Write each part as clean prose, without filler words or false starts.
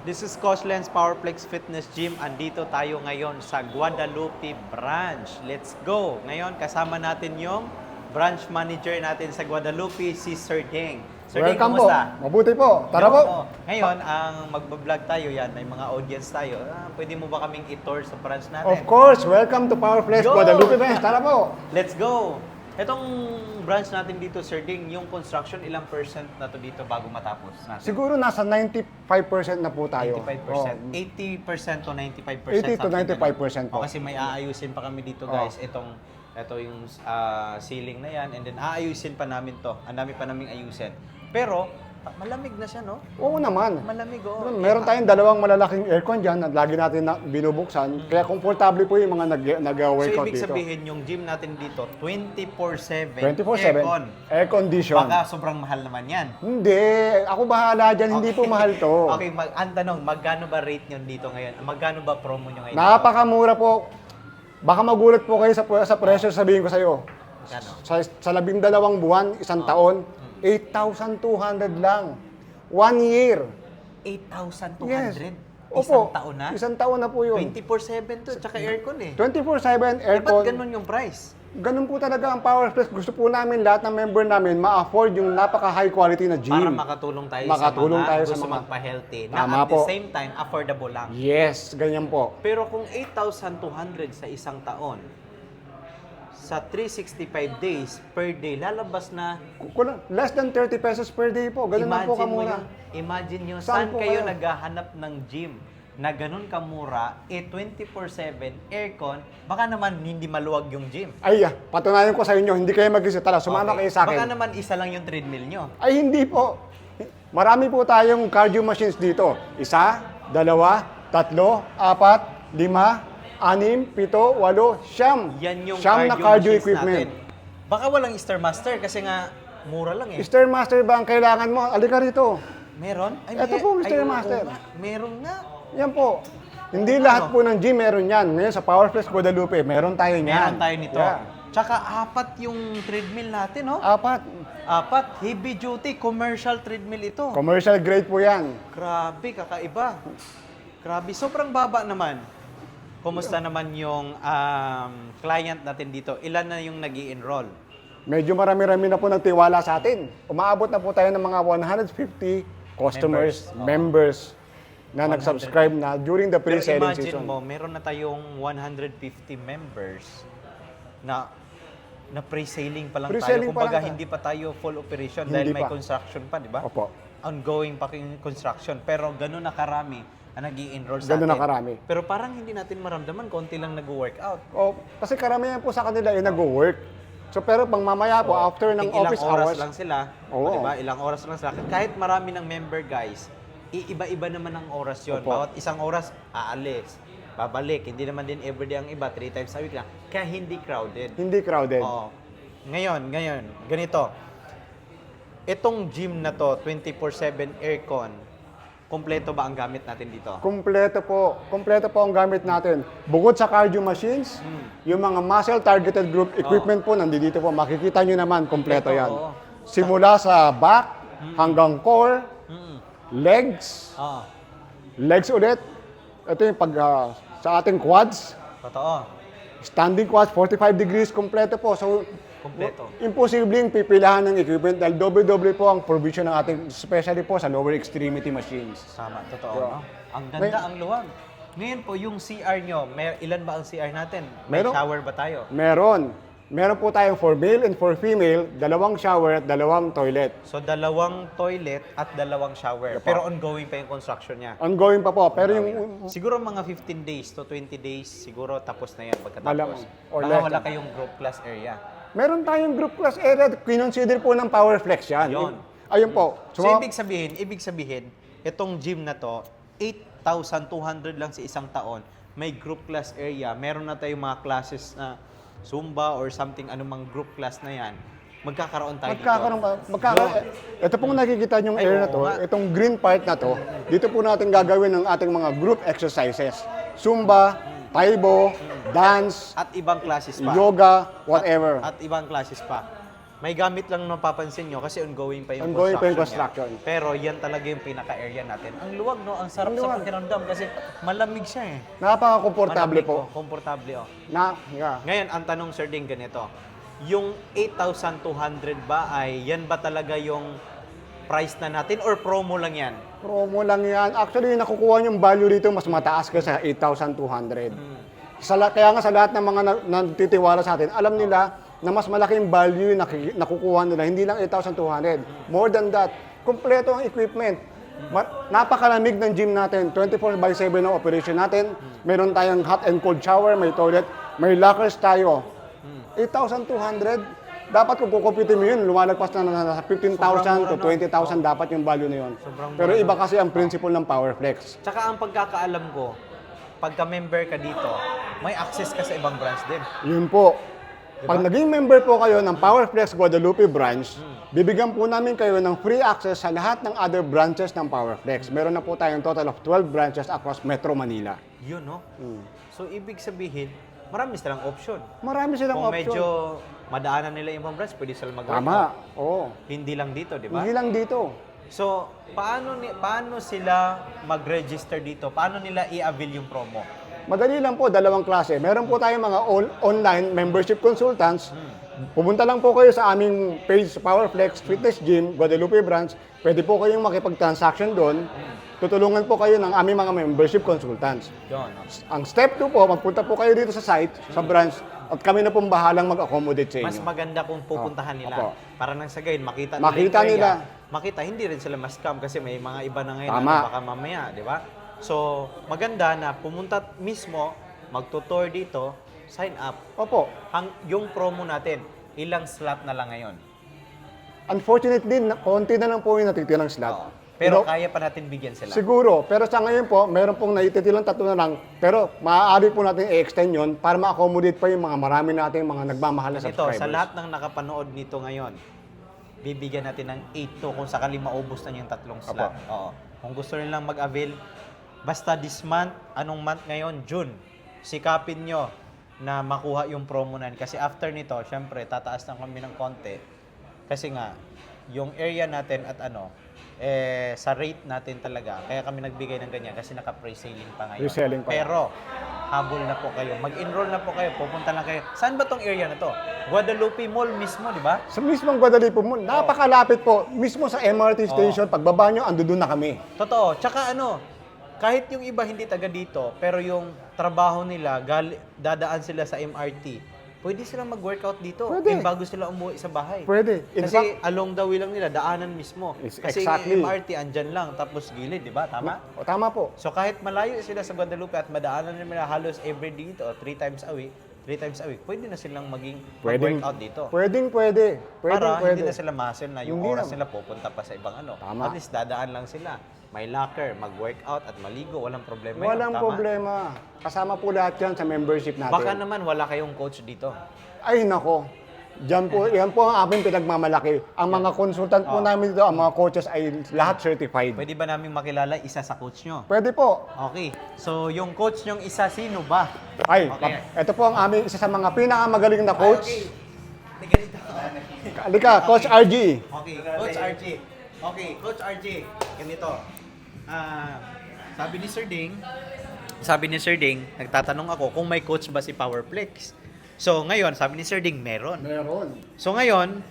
This is Coach Lens Powerflex Fitness Gym. Andito tayo ngayon sa Guadalupe branch. Let's go! Ngayon, kasama natin yung branch manager natin sa Guadalupe, si Sir Deng. Sir Deng, Welcome po. kumusta? Mabuti po. Tara po. Ngayon, ang magbablog tayo yan, may mga audience tayo. Pwede mo ba kaming i-tour sa branch natin? Of course, welcome to Powerflex Go! Guadalupe Bench. Tara po. Let's go! Itong branch natin dito, Sir Deng, yung construction, ilang percent na to dito bago matapos natin? Siguro nasa 95% na po tayo. 95%. Oh. 80% to 95%. 80 to 95% po. Kasi may aayusin pa kami dito, guys. Ito yung ceiling na yan. And then aayusin pa namin to. Ang dami pa naming ayusin. Pero, malamig na siya, no? Oo naman. Malamig, oh. Meron tayong dalawang malalaking aircon dyan na lagi natin binubuksan. Kaya komportable po yung mga So, nag-workout ibig dito. sabihin, yung gym natin dito, 24/7 24/7. aircon. Air condition. Baka sobrang mahal naman yan. Hindi. Ako bahala dyan. Hindi po mahal to. Okay, ang tanong, magkano ba rate nyo dito ngayon? Magkano ba promo nyo ngayon? Napakamura po. Baka magulat po kayo sa presyo sabihin ko sa iyo. Magkano? Sa 12 buwan, isang taon, 8,200 lang. 1 year. 8,200? Yes. Isang taon na? Isang taon na po yun. 24/7 to, tsaka aircon eh. 24/7 Eh, ba't aircon. ganun yung price? Ganun po talaga ang Powerflex. Gusto po namin lahat ng member namin ma-afford yung napaka-high quality na gym. Para makatulong tayo Makatulong sa mga tayo sa gusto mga- magpa-healthy. Na Tama at the po. same time, affordable lang. Yes, ganyan po. Pero kung 8,200 sa isang taon, sa 365 days per day, lalabas na, Less than 30 pesos per day po. Ganun lang po imagine mo kamura. yun, imagine nyo, Saan saan po kayo kayo? naghahanap ng gym na ganun kamura, 24/7 aircon, baka naman hindi maluwag yung gym. Ay, patunayan ko sa inyo, hindi kayo mag-isip. Tara, sumama Okay. kayo sa Baka akin. naman isa lang yung treadmill nyo. Ay, hindi po. Marami po tayong cardio machines dito. 1, 2, 3, 4, 5, 6, 7, 8, 9. Yan yung Siyam na cardio equipment. natin. Baka walang Stairmaster kasi nga mura lang eh. Stairmaster ba ang kailangan mo? Alika rito. Meron? Ay, Ito po, Mr. oo Master. nga. Meron nga. Yan po. Hindi lahat po ng gym meron yan. Ngayon sa Powerflex Guadalupe, meron tayo Meron yan. tayo nito. Yeah. Tsaka 4 yung treadmill natin, no? 4. 4, heavy duty, commercial treadmill ito. Commercial grade po yan. Grabe, kakaiba. Grabe, sobrang baba naman. Kumusta naman yung client natin dito? Ilan na yung nag-i-enroll? Medyo marami-rami na po nagtiwala sa atin. Umaabot na po tayo ng mga 150 customers, members na nag-subscribe na during the Pero pre-selling imagine season. mo, meron na tayong 150 members na pre-selling pa lang tayo. Pre-selling pa Kumbaga, lang hindi pa tayo full operation Hindi dahil may pa. construction pa, di ba? Opo. Ongoing pa yung construction. Pero ganun na karami ang nag-i-enroll sa Ganun atin. na karami. Pero parang hindi natin maramdaman, konti lang nag-workout. Kasi karamihan po sa kanila ay nag-work. So pero pang mamaya po, after ng Ilang office oras hours, lang sila. Oo. Diba? Ilang oras lang sila. Kahit marami ng member, guys, iiba-iba naman ang oras yon. Opo. Bawat isang oras, aalis. Babalik. Hindi naman din everyday ang iba. 3 times a week lang. Kaya hindi crowded. hindi crowded. Oo. Ngayon, ganito. Itong gym na to, 24/7 aircon, kompleto ba ang gamit natin dito? Kompleto po. Kompleto po ang gamit natin. Bukod sa cardio machines, yung mga muscle targeted group equipment po, nandito po. Makikita nyo naman, kompleto yan. Oo. Simula sa back, hanggang core, Mm. legs, Oo. legs ulit. Ito yung sa ating quads, Totoo. standing quads, 45 degrees, kompleto po. So, Kompleto. imposibleng pipilahan ng equipment dahil doble-doble po ang provision ng ating, especially po sa lower extremity machines. Tama, totoo, Yeah. no? Ang ganda, ang luwag. Ngayon po, yung CR nyo, ilan ba ang CR natin? May Meron. shower ba tayo? Meron. Meron po tayong for male and for female, 2 shower at 2 toilet. So, 2 toilet at 2 shower. Pero ongoing pa yung construction niya. Ongoing pa po, pero yung Siguro mga 15 days to 20 days, siguro tapos na yan pagkatapos. Malamang. Or Baka less wala than. kayong group class area. meron tayong group class area, kinonsider po ng Powerflex yan. Yun. Ayun po. So, ibig sabihin, itong gym na to, 8,200 lang sa isang taon, may group class area, meron na tayong mga classes na Zumba or something, anumang group class na yan, magkakaroon tayo Ito pong nakikita yung area na to, oo nga. itong green part na to, dito po natin gagawin ang ating mga group exercises. Zumba, Taibo, dance, At ibang classes pa. yoga, whatever. At ibang classes pa. may gamit lang napapansin nyo kasi ongoing pa yung Ongoing pa yung construction construction. niya. Pero yan talaga yung pinaka-area natin. Ang luwag, no? Ang sarap Ang sa luwag. pakiramdam kasi malamig siya eh. Napaka-komportable Malamig, po. Komportable, oh. Yeah. Ngayon, ang tanong, Sir Ding, ganito. Yung 8,200 ba ay yan ba talaga yung price na natin or promo lang yan? Promo lang yan. Actually, nakukuha yung value dito mas mataas ka sa 8,200. Kaya nga sa lahat ng mga nagtitiwala sa atin, alam nila na mas malaking value yung nakukuha nila. Hindi lang 8,200. More than that, kumpleto ang equipment. Napakalamig ng gym natin. 24/7 ang operation natin. Meron tayong hot and cold shower, may toilet, may lockers tayo. 8,200. Dapat kung kukumpitin mo yun, lumalagpas na nasa 15,000 to 20,000 dapat yung value na yun. Sobrang Pero mura, iba kasi ang principle ng Powerflex. Tsaka ang pagkakaalam ko, pagka-member ka dito, may access ka sa ibang branch din. Yun po. Pag naging member po kayo ng Powerflex Guadalupe branch, bibigyan po namin kayo ng free access sa lahat ng other branches ng Powerflex. Meron na po tayong total of 12 branches across Metro Manila. Yun, no? So, ibig sabihin, marami silang option. Marami silang Kung option. medyo madaanan nila yung ibang branch, pwede silang mag-workout. Tama. Oo. Hindi lang dito, di ba? Hindi lang dito. So, paano sila mag-register dito? Paano nila i-avail yung promo? Madali lang po, dalawang klase. Meron po tayong mga online membership consultants. Pumunta lang po kayo sa aming page sa Powerflex Fitness Gym, Guadalupe Branch. Pwede po kayong makipag-transaction doon. Tutulungan po kayo ng aming mga membership consultants. Yun, no? Ang step 2 po, magpunta po kayo dito sa site, sa branch, at kami na pong bahalang mag-accommodate sa inyo. Mas maganda kung pupuntahan nila. Opo. Para nang sa gayon, makita Makita yung area. nila. Makita, hindi rin sila ma-scam kasi may mga iba na ngayon Tama. na baka mamaya, di ba? So, maganda na pumunta mismo, magtutour dito, sign up. Opo. Yung promo natin, ilang slot na lang ngayon. Unfortunately, konti na lang po yung natitirang slot. Oo. Pero kaya pa natin bigyan sila. Siguro, pero sa ngayon po, meron pong naititilang 3 na lang, pero maaari po natin i-extend yun para ma-accommodate pa yung mga marami nating mga nagmamahal na Ito, subscribers. sa lahat ng nakapanood nito ngayon, bibigyan natin ng 8 to kung sakali maubos na yung 3 slot. Oo. Kung gusto nilang mag-avail, basta this month, anong month ngayon? June. Sikapin nyo na makuha yung promo na yun. Kasi after nito, syempre, tataas na kami ng konti. Kasi nga, yung area natin at sa rate natin talaga. Kaya kami nagbigay ng ganyan kasi naka-pre-selling pa ngayon. Pre-selling pa. Pero, habol na po kayo. Mag-enroll na po kayo. Pupunta lang kayo. Saan ba tong area na to? Guadalupe Mall mismo, di ba? Sa mismong Guadalupe Mall, napakalapit po. Mismo sa MRT station, pagbaba nyo, andun na kami. Totoo. Tsaka kahit yung iba hindi taga dito, pero yung trabaho nila, dadaan sila sa MRT, pwede silang mag-workout dito. Pwede. Bago sila umuwi sa bahay. Pwede. In Kasi fact, along the way lang nila, daanan mismo. Kasi exactly. yung MRT andyan lang, tapos gilid, di ba? Tama? O, tama po. So kahit malayo sila sa Guadalupe at madaanan nila halos every day dito, 3 times a week, pwede na silang maging mag-workout dito. Pwede. Para Pwede. hindi na sila muscle na yung Hindi oras na. nila pupunta pa sa ibang Tama. At least dadaan lang sila. May locker, mag-workout at maligo, walang problema yun. Walang Tama? problema. Kasama po lahat yan sa membership natin. Baka naman wala kayong coach dito. Ay, nako. Diyan po, yan po ang aming pinagmamalaki. Ang mga consultant po namin dito, ang mga coaches ay lahat certified. Pwede ba namin makilala isa sa coach nyo? Pwede po. Okay. So, yung coach nyong isa, sino ba? Ay, Okay. ito po ang aming isa sa mga pinakamagaling na coach. Okay. Tiga dito. Halika, Coach RG. Okay, Coach RJ. Okay, Coach RJ. Ganito. Sabi ni Sir Ding, nagtatanong ako kung may coach ba si Powerflex. So, ngayon, sabi ni Sir Ding, meron. Meron. So, ngayon,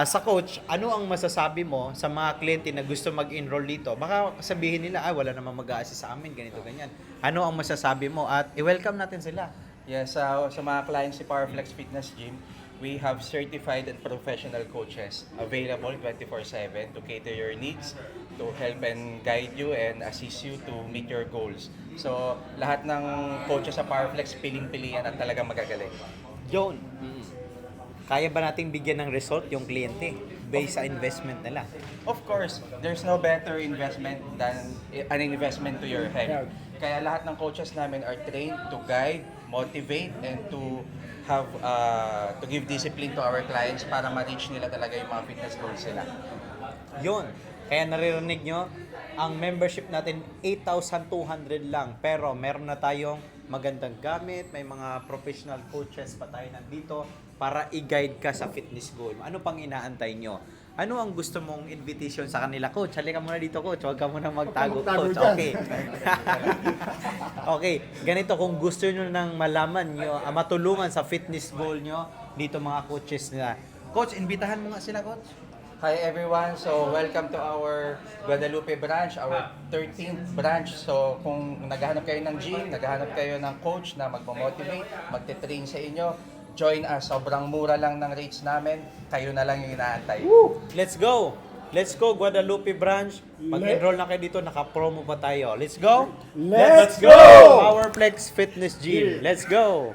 sa coach, ano ang masasabi mo sa mga kliyente na gusto mag-enroll dito? Baka sabihin nila, wala namang mag-a-assist sa amin, ganito, ganyan. Ano ang masasabi mo? At i-welcome natin sila. Yes, sa mga clients si Powerflex Fitness Gym, we have certified and professional coaches available 24/7 to cater your needs, to help and guide you and assist you to meet your goals. So, lahat ng coaches sa Powerflex, piling-pili yan at talagang magagaling. Yun. Kaya ba nating bigyan ng result yung kliyente based sa investment nila? Of course, there's no better investment than an investment to your health. Kaya lahat ng coaches namin are trained to guide, motivate, and to have to give discipline to our clients para ma-reach nila talaga yung mga fitness goals nila. Yun. Kaya naririnig nyo, Ang membership natin 8,200 lang, pero meron na tayong magandang gamit, may mga professional coaches pa tayo nandito para i-guide ka sa fitness goal. Ano pang inaantay nyo? Ano ang gusto mong invitation sa kanila? Coach, halika muna dito, coach. Huwag ka muna magtago, coach. dyan. Okay. Okay, ganito kung gusto nyo nang malaman nyo, matulungan sa fitness goal nyo, dito mga coaches nila. Coach, imbitahan mo nga sila, coach. Hi everyone, so welcome to our Guadalupe branch, our 13th branch. So kung naghahanap kayo ng gym, naghahanap kayo ng coach na magmo-motivate, magte-train sa inyo, join us. Sobrang mura lang ng rates namin, kayo na lang yung inaantay. Let's go! Let's go, Guadalupe branch. Mag-enroll na kayo dito, naka-promo pa tayo. Let's go! Let's go! Powerflex Fitness Gym. Let's go!